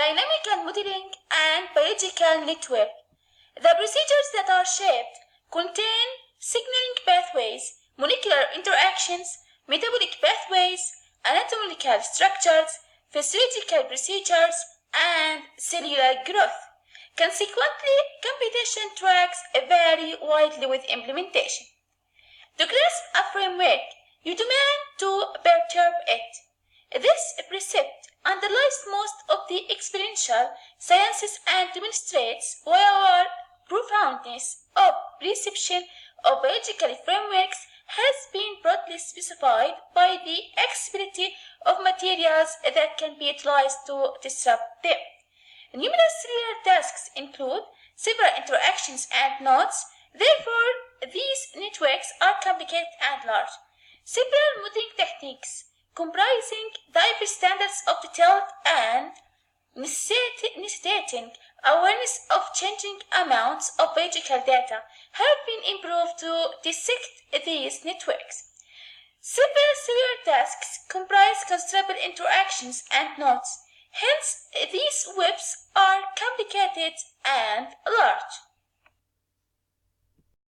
dynamical modeling, and biological network. The procedures that are shaped contain signaling pathways, molecular interactions, metabolic pathways, anatomical structures, physiological procedures, and cellular growth. Consequently, computation tracks vary widely with implementation. To grasp a framework, you demand to perturb it. This precept underlies most of the experiential sciences and demonstrates why our profoundness of perception of biological frameworks has been broadly specified by the accessibility of materials that can be utilized to disrupt them. Numerous cellular tasks include several interactions and nodes, therefore these networks are complicated and large. Several modeling techniques comprising diverse standards of detail and necessitating awareness of changing amounts of biological data have been improved to dissect these networks. Several cellular tasks comprise considerable interactions and nodes. Hence, these webs are complicated and large.